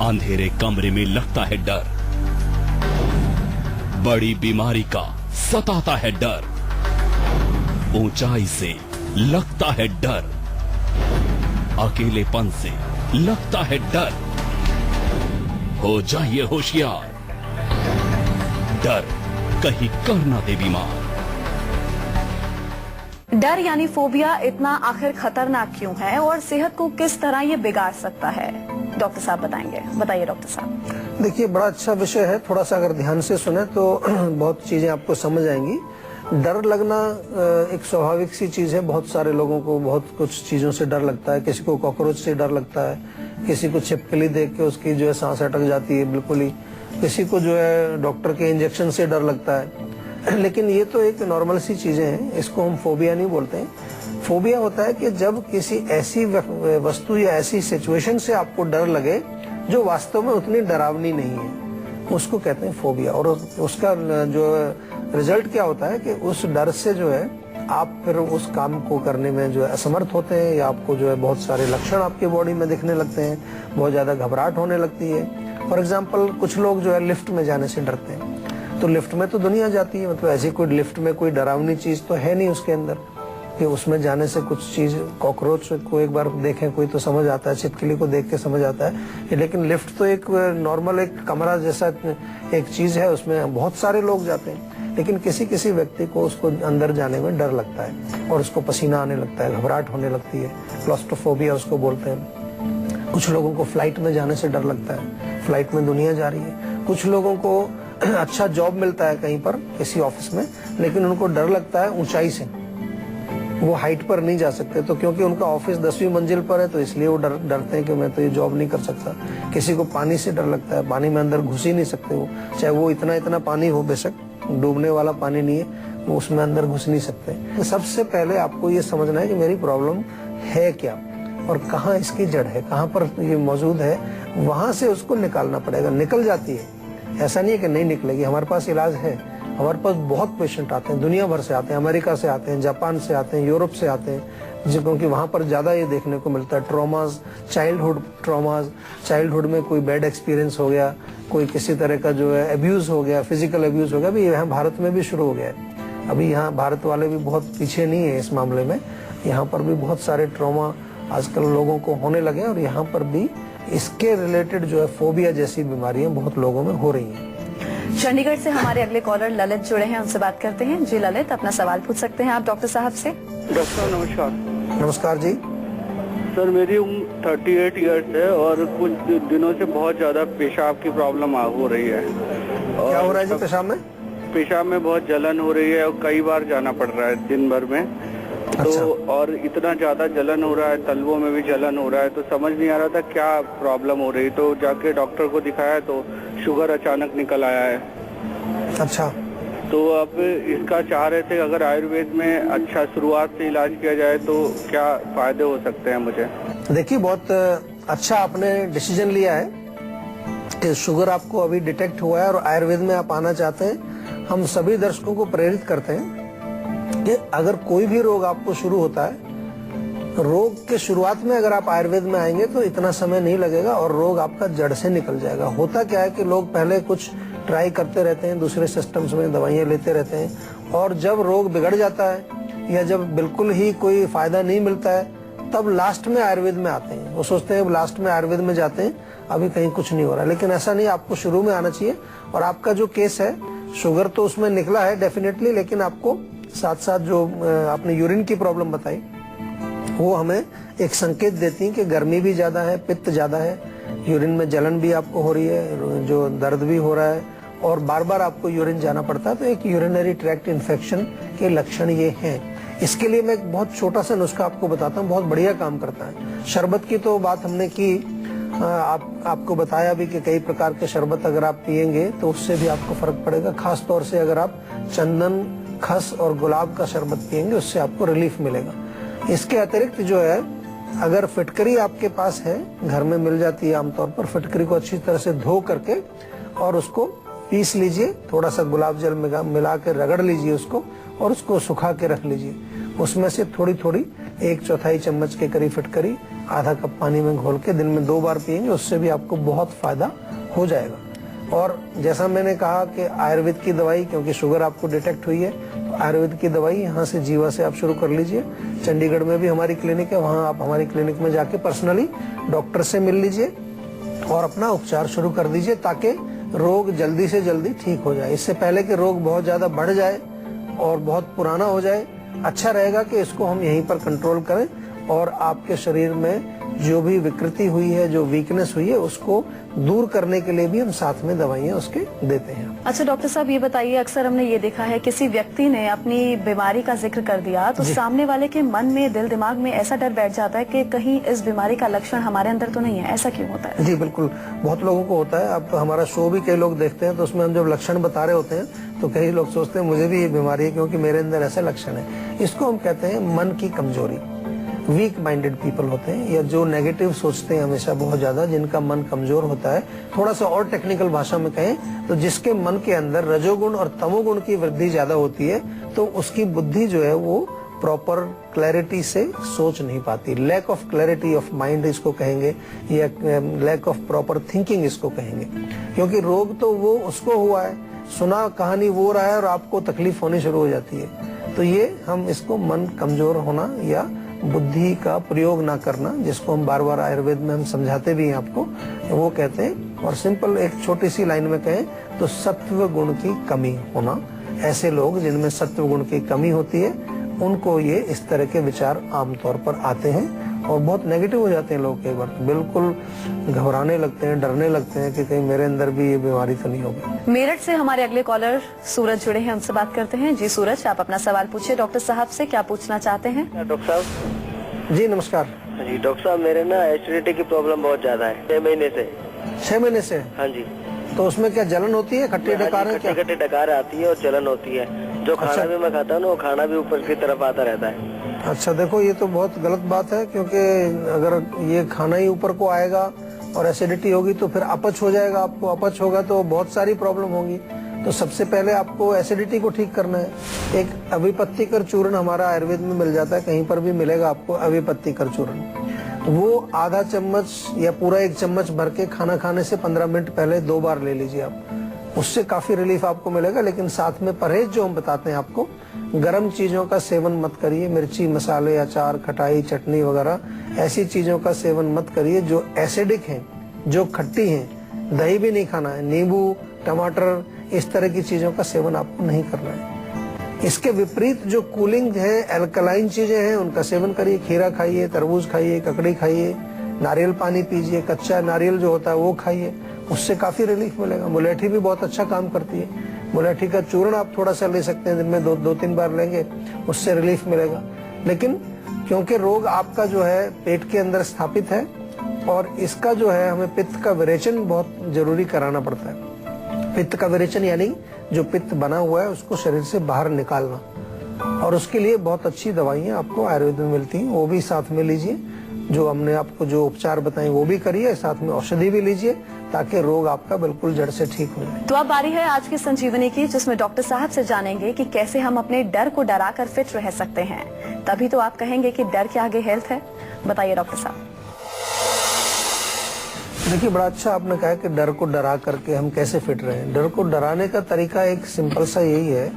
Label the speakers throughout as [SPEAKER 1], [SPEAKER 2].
[SPEAKER 1] अंधेरे कमरे में लगता है डर, बड़ी बीमारी का सताता है डर, ऊंचाई से लगता है डर, अकेलेपन से लगता है डर। हो जाइए होशियार, डर कहीं कर ना दे बीमार।
[SPEAKER 2] डर यानी फोबिया इतना आखिर खतरनाक क्यों है और सेहत को किस तरह ये बिगाड़ सकता है, डॉक्टर साहब बताएंगे। बताइए डॉक्टर साहब।
[SPEAKER 3] देखिए, बड़ा अच्छा विषय है, थोड़ा सा अगर ध्यान से सुने तो बहुत चीजें आपको समझ आएंगी। डर लगना एक स्वाभाविक सी चीज है। बहुत सारे लोगों को बहुत कुछ चीजों से डर लगता है। किसी को कॉकरोच से डर लगता है, किसी को छिपकली देख के उसकी जो है सांस अटक जाती है बिल्कुल ही, किसी को जो है डॉक्टर के इंजेक्शन से डर लगता है। लेकिन ये तो एक नॉर्मल सी चीजें हैं, इसको हम फोबिया नहीं बोलते हैं। फोबिया होता है कि जब किसी ऐसी वस्तु या ऐसी सिचुएशन से आपको डर लगे जो वास्तव में उतनी डरावनी नहीं है, उसको कहते हैं फोबिया। और उसका जो रिजल्ट क्या होता है कि उस डर से जो है आप फिर उस काम को करने में जो है असमर्थ होते हैं, या आपको जो है बहुत सारे लक्षण आपके बॉडी में दिखने लगते हैं, बहुत ज्यादा घबराहट होने लगती है। फॉर एग्जाम्पल, कुछ लोग जो है लिफ्ट में जाने से डरते हैं। तो लिफ्ट में तो दुनिया जाती है, मतलब ऐसी कोई लिफ्ट में कोई डरावनी चीज तो है नहीं उसके अंदर कि उसमें जाने से कुछ चीज, कॉकरोच को एक बार देखें कोई तो समझ आता है, छिपकली को देख के समझ आता है। लेकिन लिफ्ट तो एक नॉर्मल एक कमरा जैसा एक चीज है, उसमें बहुत सारे लोग जाते हैं। लेकिन किसी किसी व्यक्ति को उसको अंदर जाने में डर लगता है और उसको पसीना आने लगता है, घबराहट होने लगती है, क्लॉस्ट्रोफोबिया उसको बोलते हैं। कुछ लोगों को फ्लाइट में जाने से डर लगता है, फ्लाइट में दुनिया जा रही है। कुछ लोगों को अच्छा जॉब मिलता है कहीं पर किसी ऑफिस में, लेकिन उनको डर लगता है ऊंचाई से, वो हाइट पर नहीं जा सकते। तो क्योंकि उनका ऑफिस 10वीं मंजिल पर है तो इसलिए वो डरते हैं कि मैं तो ये जॉब नहीं कर सकता। किसी को पानी से डर लगता है, पानी में अंदर घुस ही नहीं सकते वो, चाहे वो इतना पानी हो, बेशक डूबने वाला पानी नहीं है, वो उसमें अंदर घुस नहीं सकते। तो सबसे पहले आपको ये समझना है कि मेरी प्रॉब्लम है क्या और कहाँ इसकी जड़ है, कहाँ पर ये मौजूद है, वहां से उसको निकालना पड़ेगा। निकल जाती है, ऐसा नहीं है कि नहीं निकलेगी। हमारे पास इलाज है, हमारे पास बहुत पेशेंट आते हैं, दुनिया भर से आते हैं, अमेरिका से आते हैं, जापान से आते हैं, यूरोप से आते हैं, क्योंकि वहां पर ज्यादा ये देखने को मिलता है। ट्रॉमाज, चाइल्डहुड ट्रॉमाज, चाइल्डहुड में कोई बैड एक्सपीरियंस हो गया, कोई किसी तरह का जो है अब्यूज हो गया, फिजिकल अब्यूज हो गया, अभी यहाँ भारत में भी शुरू हो गया है। अभी यहाँ भारत वाले भी बहुत पीछे नहीं है इस मामले में, यहाँ पर भी बहुत सारे ट्रॉमा आजकल लोगों को होने लगे और यहाँ पर भी इसके रिलेटेड जो है फोबिया जैसी बीमारियां बहुत लोगों में हो रही हैं।
[SPEAKER 2] चंडीगढ़ से हमारे अगले कॉलर ललित जुड़े हैं, उनसे बात करते हैं। जी ललित, अपना सवाल पूछ सकते हैं आप डॉक्टर साहब से।
[SPEAKER 4] डॉक्टर नमस्कार।
[SPEAKER 3] नमस्कार जी।
[SPEAKER 4] सर, मेरी उम्र 38 ईयर्स है और कुछ दिनों से बहुत ज्यादा पेशाब की प्रॉब्लम हो रही है।
[SPEAKER 3] क्या हो रहा है जी पेशाब में?
[SPEAKER 4] पेशाब में बहुत जलन हो रही है और कई बार जाना पड़ रहा है दिन भर में।
[SPEAKER 3] अच्छा।
[SPEAKER 4] तो और इतना ज्यादा जलन हो रहा है, तलवों में भी जलन हो रहा है, तो समझ नहीं आ रहा था क्या प्रॉब्लम हो रही। तो जाके डॉक्टर को दिखाया तो शुगर अचानक निकल आया है।
[SPEAKER 3] अच्छा।
[SPEAKER 4] तो अब इसका चाह रहे थे अगर आयुर्वेद में अच्छा शुरुआत से इलाज किया जाए तो क्या फायदे हो सकते हैं मुझे?
[SPEAKER 3] देखिए, बहुत अच्छा आपने डिसीजन लिया है कि शुगर आपको अभी डिटेक्ट हुआ है और आयुर्वेद में आप आना चाहते हैं। हम सभी दर्शकों को प्रेरित करते हैं कि अगर कोई भी रोग आपको शुरू होता है, रोग के शुरुआत में अगर आप आयुर्वेद में आएंगे तो इतना समय नहीं लगेगा और रोग आपका जड़ से निकल जाएगा। होता क्या है कि लोग पहले कुछ ट्राई करते रहते हैं, दूसरे सिस्टम्स में दवाइयां लेते रहते हैं, और जब रोग बिगड़ जाता है या जब बिल्कुल ही कोई फायदा नहीं मिलता है तब लास्ट में आयुर्वेद में आते हैं। वो सोचते हैं लास्ट में आयुर्वेद में जाते हैं, अभी कहीं कुछ नहीं हो रहा। लेकिन ऐसा नहीं, आपको शुरू में आना चाहिए। और आपका जो केस है, शुगर तो उसमें निकला है डेफिनेटली, लेकिन आपको साथ साथ जो आपने यूरिन की प्रॉब्लम बताई वो हमें एक संकेत देती है कि गर्मी भी ज्यादा है, पित्त ज्यादा है, यूरिन में जलन भी आपको हो रही है, जो दर्द भी हो रहा है और बार बार आपको यूरिन जाना पड़ता है, तो एक यूरिनरी ट्रैक्ट इन्फेक्शन के लक्षण ये हैं। इसके लिए मैं एक बहुत छोटा सा नुस्खा आपको बताता हूँ, बहुत बढ़िया काम करता है। शरबत की तो बात हमने की, आपको बताया भी कि कई प्रकार के शरबत अगर आप पियेंगे तो उससे भी आपको फर्क पड़ेगा। खास तौर से अगर आप चंदन, खस और गुलाब का शरबत पियेंगे उससे आपको रिलीफ मिलेगा। इसके अतिरिक्त जो है, अगर फिटकरी आपके पास है, घर में मिल जाती है आमतौर पर, फिटकरी को अच्छी तरह से धो करके और उसको पीस लीजिए, थोड़ा सा गुलाब जल मिला के रगड़ लीजिए उसको और उसको सुखा के रख लीजिए। उसमें से थोड़ी थोड़ी 1/4 चम्मच के करीब फिटकरी आधा कप पानी में घोल के दिन में 2 बार पिएंगे, उससे भी आपको बहुत फायदा हो जाएगा। और जैसा मैंने कहा कि आयुर्वेद की दवाई, क्योंकि शुगर आपको डिटेक्ट हुई है, तो आयुर्वेद की दवाई यहाँ से जीवा से आप शुरू कर लीजिए। चंडीगढ़ में भी हमारी क्लिनिक है, वहाँ आप हमारी क्लिनिक में जाके पर्सनली डॉक्टर से मिल लीजिए और अपना उपचार शुरू कर दीजिए, ताकि रोग जल्दी से जल्दी ठीक हो जाए। इससे पहले कि रोग बहुत ज्यादा बढ़ जाए और बहुत पुराना हो जाए, अच्छा रहेगा कि इसको हम यहीं पर कंट्रोल करें और आपके शरीर में जो भी विकृति हुई है, जो वीकनेस हुई है, उसको दूर करने के लिए भी हम साथ में दवाइयाँ उसके देते हैं।
[SPEAKER 2] अच्छा डॉक्टर साहब, ये बताइए, अक्सर हमने ये देखा है किसी व्यक्ति ने अपनी बीमारी का जिक्र कर दिया तो सामने वाले के मन में, दिल दिमाग में ऐसा डर बैठ जाता है कि कहीं इस बीमारी का लक्षण हमारे अंदर तो नहीं है। ऐसा क्यों होता है?
[SPEAKER 3] जी बिल्कुल, बहुत लोगों को होता है। आप हमारा शो भी कई लोग देखते हैं, तो उसमें हम जब लक्षण बता रहे होते हैं तो कई लोग सोचते हैं मुझे भी ये बीमारी है क्योंकि मेरे अंदर ऐसे लक्षण है। इसको हम कहते हैं मन की कमजोरी। वीक माइंडेड पीपल होते हैं, या जो नेगेटिव सोचते हैं हमेशा बहुत ज्यादा, जिनका मन कमजोर होता है। थोड़ा सा और टेक्निकल भाषा में कहें तो जिसके मन के अंदर रजोगुण और तमोगुण की वृद्धि ज्यादा होती है, तो उसकी बुद्धि जो है वो प्रॉपर क्लैरिटी से सोच नहीं पाती। Lack of clarity of mind इसको कहेंगे, या लैक ऑफ प्रॉपर थिंकिंग इसको कहेंगे। क्योंकि रोग तो वो उसको हुआ है, सुना कहानी वो रहा है और आपको तकलीफ होनी शुरू हो जाती है। तो ये हम इसको मन कमजोर होना या बुद्धि का प्रयोग ना करना, जिसको हम बार बार आयुर्वेद में हम समझाते भी हैं आपको, वो कहते हैं। और सिंपल एक छोटी सी लाइन में कहें तो सत्व गुण की कमी होना। ऐसे लोग जिनमें सत्व गुण की कमी होती है, उनको ये इस तरह के विचार आमतौर पर आते हैं और बहुत नेगेटिव हो जाते हैं लोग। कई बार बिल्कुल घबराने लगते हैं, डरने लगते हैं कि कहीं मेरे अंदर भी ये बीमारी तो नहीं होगी।
[SPEAKER 2] मेरठ से हमारे अगले कॉलर सूरज जुड़े हैं, हमसे बात करते हैं। जी सूरज, आप अपना सवाल पूछिए डॉक्टर साहब से, क्या पूछना चाहते हैं?
[SPEAKER 5] डॉक्टर साहब
[SPEAKER 3] जी नमस्कार।
[SPEAKER 5] जी डॉक्टर साहब, मेरे ना एसिडिटी की प्रॉब्लम बहुत ज्यादा है 6 महीने से।
[SPEAKER 3] 6 महीने से?
[SPEAKER 5] हाँ जी।
[SPEAKER 3] तो उसमें क्या जलन होती है, खट्टी डकारें?
[SPEAKER 5] खट्टी डकार आती है और जलन होती है। जो खाना भी मैं खाता हूँ ना, वो खाना भी ऊपर की तरफ आता रहता है।
[SPEAKER 3] अच्छा देखो, ये तो बहुत गलत बात है, क्योंकि अगर ये खाना ही ऊपर को आएगा और एसिडिटी होगी तो फिर अपच हो जाएगा। आपको अपच होगा तो बहुत सारी प्रॉब्लम होगी। तो सबसे पहले आपको एसिडिटी को ठीक करना है। एक अविपत्तिकर चूर्ण हमारा आयुर्वेद में मिल जाता है, कहीं पर भी मिलेगा आपको अविपत्तिकर चूर्ण। वो आधा चम्मच या पूरा 1 चम्मच भर के खाना खाने से 15 मिनट पहले 2 बार ले लीजिए आप। उससे काफी रिलीफ आपको मिलेगा। लेकिन साथ में परहेज जो हम बताते हैं आपको, गर्म चीजों का सेवन मत करिए। मिर्ची, मसाले, अचार, खटाई, चटनी वगैरह ऐसी चीजों का सेवन मत करिए जो एसिडिक हैं, जो खट्टी हैं। दही भी नहीं खाना है, नींबू, टमाटर, इस तरह की चीजों का सेवन आपको नहीं करना है। इसके विपरीत जो कूलिंग है, एल्कलाइन चीजें हैं, उनका सेवन करिए। खीरा खाइए, तरबूज खाइए, ककड़ी खाइए, नारियल पानी पीजिए, कच्चा नारियल जो होता है वो खाइए, उससे काफी रिलीफ मिलेगा। मुलेठी भी बहुत अच्छा काम करती है। मुलेठी का चूर्ण आप थोड़ा सा ले सकते हैं, दिन में 2-3 बार लेंगे, उससे रिलीफ मिलेगा। लेकिन क्योंकि रोग आपका जो है पेट के अंदर स्थापित है, और इसका जो है हमें पित्त का विरेचन बहुत जरूरी कराना पड़ता है। पित्त का विरेचन यानी जो पित्त बना हुआ है उसको शरीर से बाहर निकालना, और उसके लिए बहुत अच्छी दवाइयाँ आपको आयुर्वेद में मिलती हैं, वो भी साथ में लीजिए। जो हमने आपको जो उपचार बताए वो भी करिए, साथ में औषधि भी लीजिए, ताकि रोग आपका बिल्कुल जड़ से ठीक हो जाए।
[SPEAKER 2] तो अब बारी है आज की संजीवनी की, जिसमें डॉक्टर साहब से जानेंगे कि कैसे हम अपने डर को डराकर फिट रह सकते हैं। तभी तो आप कहेंगे कि डर के आगे हेल्थ है। बताइए डॉक्टर साहब।
[SPEAKER 3] देखिए, बड़ा अच्छा आपने कहा कि डर को डरा करके हम कैसे फिट रहें। डर को डराने का तरीका एक सिंपल सा यही है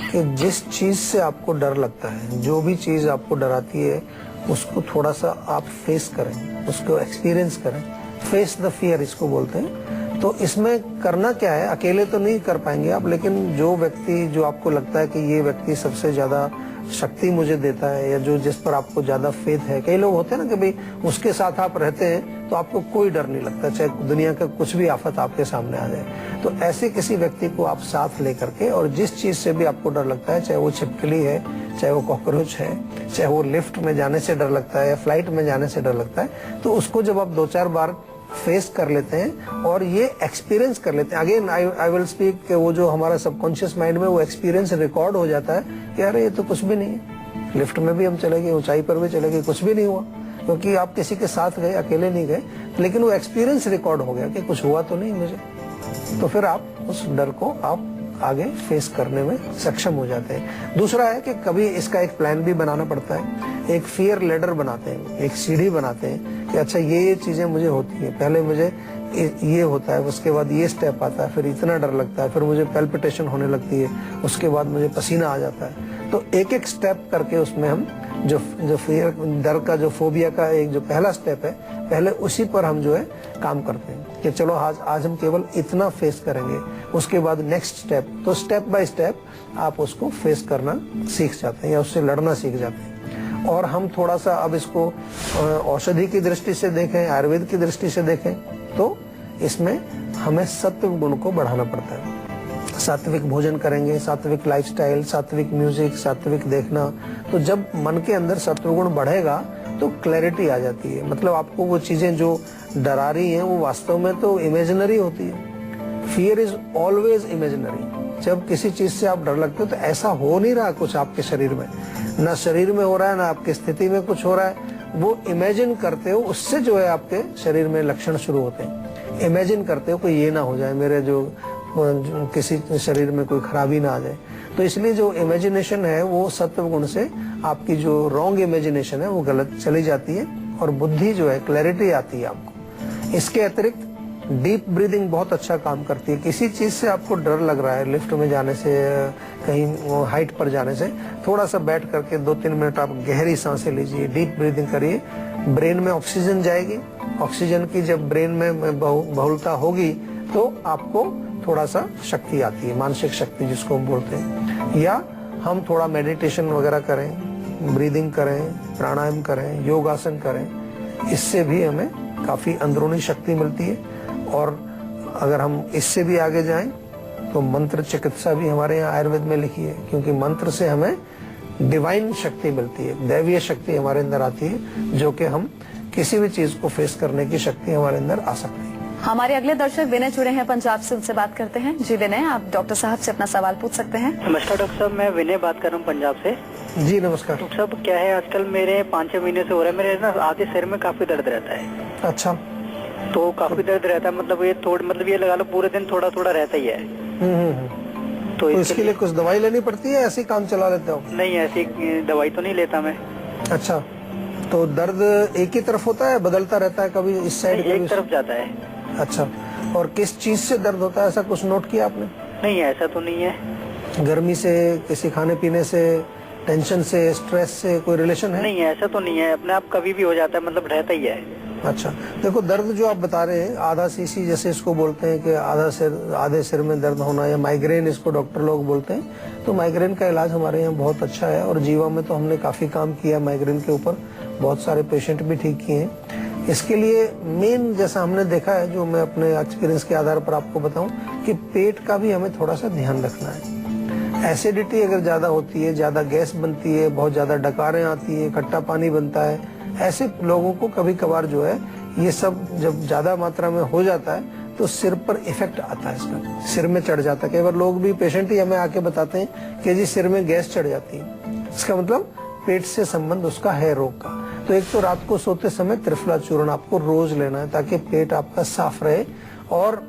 [SPEAKER 3] कि जिस चीज से आपको डर लगता है, जो भी चीज आपको डराती है, उसको थोड़ा सा आप फेस करें, उसको एक्सपीरियंस करें। फेस द फियर इसको बोलते हैं। तो इसमें करना क्या है, अकेले तो नहीं कर पाएंगे आप, लेकिन जो व्यक्ति, जो आपको लगता है कि ये व्यक्ति सबसे ज्यादा शक्ति मुझे देता है, या जो जिस पर आपको ज्यादा फेथ है, कई लोग होते हैं ना कि भाई उसके साथ आप रहते हैं तो आपको कोई डर नहीं लगता, चाहे दुनिया का कुछ भी आफत आपके सामने आ जाए। तो ऐसे किसी व्यक्ति को आप साथ लेकर के, और जिस चीज से भी आपको डर लगता है, चाहे वो छिपकली है, चाहे वो कॉकरोच है, चाहे वो लिफ्ट में जाने से डर लगता है या फ्लाइट में जाने से डर लगता है, तो उसको जब आप 2-4 बार फेस कर लेते हैं और ये एक्सपीरियंस कर लेते हैं, अगेन आई विल स्पीक कि वो जो हमारा सबकॉन्शियस माइंड में वो एक्सपीरियंस रिकॉर्ड हो जाता है कि अरे ये तो कुछ भी नहीं है, लिफ्ट में भी हम चले गए, ऊंचाई पर भी चले गए, कुछ भी नहीं हुआ, क्योंकि आप किसी के साथ गए, अकेले नहीं गए, लेकिन वो एक्सपीरियंस रिकॉर्ड हो गया कि कुछ हुआ तो नहीं मुझे। तो फिर आप उस डर को आप आगे फेस करने में सक्षम हो जाते हैं। दूसरा है कि कभी इसका एक प्लान भी बनाना पड़ता है, एक फियर लेडर बनाते हैं, एक सीढ़ी बनाते हैं कि अच्छा ये चीजें मुझे होती है, पहले मुझे ये होता है, उसके बाद ये स्टेप आता है, फिर इतना डर लगता है, फिर मुझे पैल्पिटेशन होने लगती है, उसके बाद मुझे पसीना आ जाता है। तो एक एक स्टेप करके उसमें हम जो फियर, डर का, जो फोबिया का एक जो पहला स्टेप है, पहले उसी पर हम जो है काम करते हैं कि चलो आज हम केवल इतना फेस करेंगे, उसके बाद नेक्स्ट स्टेप। तो स्टेप बाय स्टेप आप उसको फेस करना सीख जाते हैं या उससे लड़ना सीख जाते हैं। और हम थोड़ा सा अब इसको औषधि की दृष्टि से देखें, आयुर्वेद की दृष्टि से देखें, तो इसमें हमें सत्व गुण को बढ़ाना पड़ता है। सात्विक भोजन करेंगे, सात्विक लाइफस्टाइल, सात्विक म्यूजिक, सात्विक देखना, तो जब मन के अंदर सत्व गुण बढ़ेगा तो क्लैरिटी आ जाती है। मतलब आपको वो चीजें जो डरा रही हैं वो वास्तव में तो इमेजिनरी होती है। Fear is always imaginary. जब किसी चीज से आप डर लगते हो तो ऐसा हो नहीं रहा कुछ आपके शरीर में, ना शरीर में हो रहा है, ना आपकी स्थिति में कुछ हो रहा है, वो इमेजिन करते हो, उससे जो है आपके शरीर में लक्षण शुरू होते हैं। इमेजिन करते हो कि ये ना हो जाए, मेरे जो किसी शरीर में कोई खराबी ना आ जाए। तो इसलिए जो इमेजिनेशन है वो सत्व गुण से आपकी जो रॉन्ग इमेजिनेशन है वो गलत चली जाती है और बुद्धि जो है, क्लैरिटी आती है आपको। इसके अतिरिक्त डीप ब्रीदिंग बहुत अच्छा काम करती है। किसी चीज से आपको डर लग रहा है, लिफ्ट में जाने से, कहीं हाइट पर जाने से, थोड़ा सा बैठ करके 2-3 मिनट आप गहरी सांसें लीजिए, डीप ब्रीदिंग करिए। ब्रेन में ऑक्सीजन जाएगी, ऑक्सीजन की जब ब्रेन में बहुलता होगी तो आपको थोड़ा सा शक्ति आती है, मानसिक शक्ति जिसको हम बोलते हैं। या हम थोड़ा मेडिटेशन वगैरह करें, ब्रीदिंग करें, प्राणायाम करें, योगासन करें, इससे भी हमें काफी अंदरूनी शक्ति मिलती है। और अगर हम इससे भी आगे जाएं तो मंत्र चिकित्सा भी हमारे यहाँ आयुर्वेद में लिखी है, क्योंकि मंत्र से हमें डिवाइन शक्ति मिलती है, दैवीय शक्ति हमारे अंदर आती है, जो कि हम किसी भी चीज को फेस करने की शक्ति हमारे अंदर आ सकती है।
[SPEAKER 2] हमारे अगले दर्शक विनय जुड़े हैं पंजाब से, उनसे बात करते हैं। जी विनय, आप डॉक्टर साहब से अपना सवाल पूछ सकते हैं।
[SPEAKER 5] नमस्कार डॉक्टर साहब, मैं विनय बात कर रहा हूँ पंजाब से।
[SPEAKER 3] जी नमस्कार।
[SPEAKER 5] डॉक्टर साहब क्या है, आजकल मेरे 5-6 महीने से हो रहा है, मेरे ना आधे सिर में काफी दर्द रहता है।
[SPEAKER 3] अच्छा।
[SPEAKER 5] तो काफी दर्द रहता है, मतलब ये लगा लो पूरे दिन थोड़ा थोड़ा रहता ही है।
[SPEAKER 3] तो इसके लिए कुछ दवाई लेनी पड़ती है, ऐसे ही काम चला लेते हो?
[SPEAKER 5] नहीं, ऐसी दवाई तो नहीं लेता मैं।
[SPEAKER 3] अच्छा, तो दर्द एक ही तरफ होता है, बदलता रहता है, कभी इस साइड कभी
[SPEAKER 5] एक तरफ जाता है?
[SPEAKER 3] अच्छा, और किस चीज से दर्द होता है, ऐसा कुछ नोट किया आपने?
[SPEAKER 5] नहीं, ऐसा तो नहीं है।
[SPEAKER 3] गर्मी से, किसी खाने पीने से, टेंशन से, स्ट्रेस से कोई रिलेशन है?
[SPEAKER 5] नहीं, ऐसा तो नहीं है, अपने आप कभी भी हो जाता है, मतलब रहता ही है।
[SPEAKER 3] अच्छा, देखो दर्द जो आप बता रहे हैं, आधा सीसी जैसे इसको बोलते हैं कि आधे सिर में दर्द होना, या माइग्रेन इसको डॉक्टर लोग बोलते हैं। तो माइग्रेन का इलाज हमारे यहाँ बहुत अच्छा है और जीवा में तो हमने काफी काम किया माइग्रेन के ऊपर, बहुत सारे पेशेंट भी ठीक किए हैं। इसके लिए मेन जैसा हमने देखा है, जो मैं अपने एक्सपीरियंस के आधार पर आपको बताऊं, कि पेट का भी हमें थोड़ा सा ध्यान रखना है। एसिडिटी अगर ज्यादा होती है, ज्यादा गैस बनती है, बहुत ज्यादा डकारें आती है, खट्टा पानी बनता है, ऐसे लोगों को कभी कभार जो है ये सब जब ज्यादा मात्रा में हो जाता है तो सिर पर इफेक्ट आता है, इसका सिर में चढ़ जाता है। कई बार लोग भी, पेशेंट ही हमें आके बताते हैं कि जी सिर में गैस चढ़ जाती है। इसका मतलब पेट से संबंध उसका है, रोग का। तो एक तो रात को सोते समय त्रिफला चूर्ण आपको रोज लेना है ताकि पेट आपका साफ रहे। और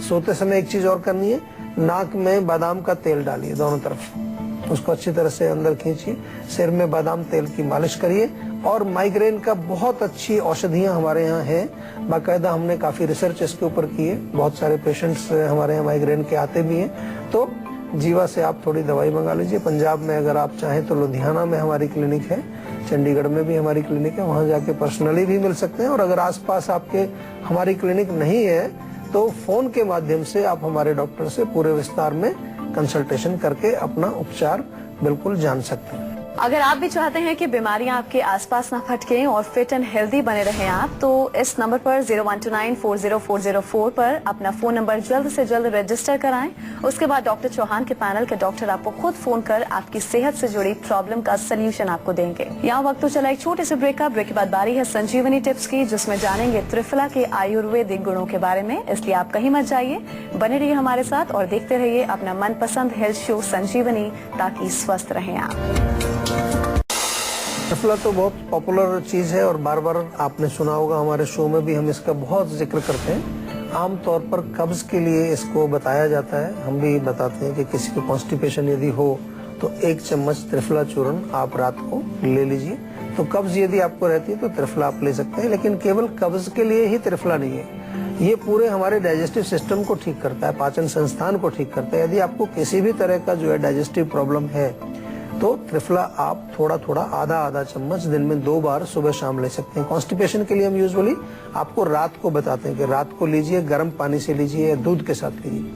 [SPEAKER 3] सोते समय एक चीज और करनी है, नाक में बादाम का तेल डालिए दोनों तरफ, उसको अच्छी तरह से अंदर खींचिए, सिर में बादाम तेल की मालिश करिए। और माइग्रेन का बहुत अच्छी औषधियां हमारे यहाँ हैं, बाकायदा हमने काफी रिसर्च इसके ऊपर की है, बहुत सारे पेशेंट्स हमारे यहाँ माइग्रेन के आते भी हैं। तो जीवा से आप थोड़ी दवाई मंगा लीजिए। पंजाब में अगर आप चाहें तो लुधियाना में हमारी क्लिनिक है, चंडीगढ़ में भी हमारी क्लिनिक है, वहां जाके पर्सनली भी मिल सकते हैं। और अगर आसपास आपके हमारी क्लिनिक नहीं है तो फोन के माध्यम से आप हमारे डॉक्टर से पूरे विस्तार में कंसल्टेशन करके अपना उपचार बिल्कुल जान सकते हैं।
[SPEAKER 2] अगर आप भी चाहते हैं कि बीमारियां आपके आसपास ना फटकें और फिट एंड हेल्दी बने रहें आप, तो इस नंबर पर 0129404004 पर अपना फोन नंबर जल्द से जल्द रजिस्टर कराएं। उसके बाद डॉक्टर चौहान के पैनल के डॉक्टर आपको खुद फोन कर आपकी सेहत से जुड़ी प्रॉब्लम का सोल्यूशन आपको देंगे। यहाँ वक्त तो चला एक छोटे से ब्रेक का। ब्रेक के बाद बारी है संजीवनी टिप्स की, जिसमें जानेंगे त्रिफला के आयुर्वेदिक गुणों के बारे में। इसलिए आप कहीं मत जाइए, बने रहिए हमारे साथ और देखते रहिए अपना मनपसंद हेल्थ शो संजीवनी, ताकि स्वस्थ रहें आप।
[SPEAKER 3] त्रिफला तो बहुत पॉपुलर चीज है और बार बार आपने सुना होगा, हमारे शो में भी हम इसका बहुत जिक्र करते हैं। आमतौर पर कब्ज के लिए इसको बताया जाता है। हम भी बताते हैं कि किसी को कॉन्स्टिपेशन यदि हो तो 1 चम्मच त्रिफला चूर्ण आप रात को ले लीजिए। तो कब्ज यदि आपको रहती है तो त्रिफला आप ले सकते हैं, लेकिन केवल कब्ज के लिए ही त्रिफला नहीं है, ये पूरे हमारे डाइजेस्टिव सिस्टम को ठीक करता है, पाचन संस्थान को ठीक करता है। यदि आपको किसी भी तरह का जो है डाइजेस्टिव प्रॉब्लम है तो त्रिफला आप थोड़ा थोड़ा आधा चम्मच दिन में 2 बार सुबह शाम ले सकते हैं। कॉन्स्टिपेशन के लिए हम यूजुअली आपको रात को बताते हैं कि रात को लीजिए, गर्म पानी से लीजिए या दूध के साथ लीजिए।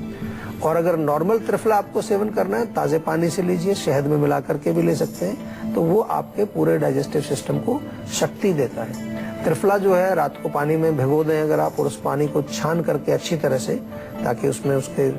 [SPEAKER 3] और अगर नॉर्मल त्रिफला आपको सेवन करना है, ताजे पानी से लीजिए, शहद में मिला करके भी ले सकते हैं, तो वो आपके पूरे डाइजेस्टिव सिस्टम को शक्ति देता है। त्रिफला जो है रात को पानी में भिगो दें अगर आप, और उस पानी को छान करके अच्छी तरह से, ताकि उसमें उसके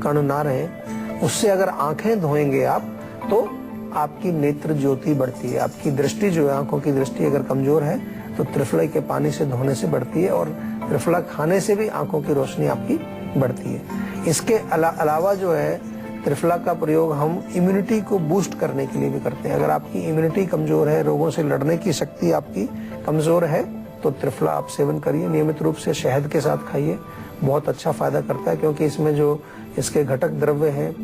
[SPEAKER 3] कण ना रहें, उससे अगर आंखें धोएंगे आप तो आपकी नेत्र ज्योति बढ़ती है। आपकी दृष्टि जो है, आंखों की दृष्टि अगर कमजोर है तो त्रिफला के पानी से धोने से बढ़ती है, और त्रिफला खाने से भी आंखों की रोशनी आपकी बढ़ती है। इसके अलावा जो है त्रिफला का प्रयोग हम इम्यूनिटी को बूस्ट करने के लिए भी करते हैं। अगर आपकी इम्यूनिटी कमजोर है, रोगों से लड़ने की शक्ति आपकी कमजोर है, तो त्रिफला आप सेवन करिए। नियमित रूप से शहद के साथ खाइए, बहुत अच्छा फायदा करता है, क्योंकि इसमें जो इसके घटक द्रव्य हैं,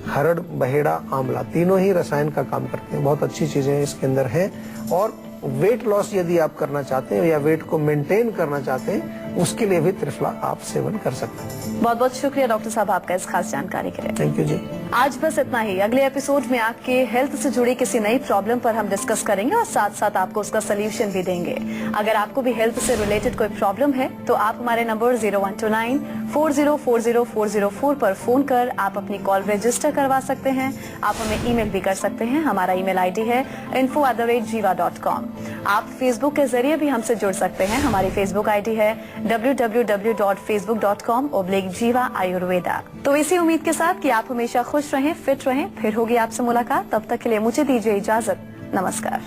[SPEAKER 3] हरड़, बहेड़ा, आंवला, तीनों ही रसायन का काम करते हैं। बहुत अच्छी चीजें इसके अंदर हैं। और वेट लॉस यदि आप करना चाहते हैं या वेट को मेंटेन करना चाहते हैं, उसके लिए भी त्रिफला आप सेवन कर सकते हैं।
[SPEAKER 2] बहुत बहुत शुक्रिया डॉक्टर साहब आपका इस खास जानकारी के लिए।
[SPEAKER 3] थैंक यू जी।
[SPEAKER 2] आज बस इतना ही। अगले एपिसोड में आपके हेल्थ से जुड़ी किसी नई प्रॉब्लम पर हम डिस्कस करेंगे और साथ साथ आपको उसका सोल्यूशन भी देंगे। अगर आपको भी हेल्थ से रिलेटेड कोई प्रॉब्लम है तो आप हमारे नंबर 0129404004 पर फोन कर आप अपनी कॉल रजिस्टर करवा सकते हैं। आप हमें ईमेल भी कर सकते हैं। हमारा ईमेल आईडी है info@jiva.com। आप फेसबुक के जरिए भी हमसे जुड़ सकते हैं। हमारी फेसबुक आईडी है www.facebook.com/jiva ayurveda। तो इसी उम्मीद के साथ कि आप हमेशा खुश रहें, फिट रहें, फिर होगी आपसे मुलाकात। तब तक के लिए मुझे दीजिए इजाजत। नमस्कार।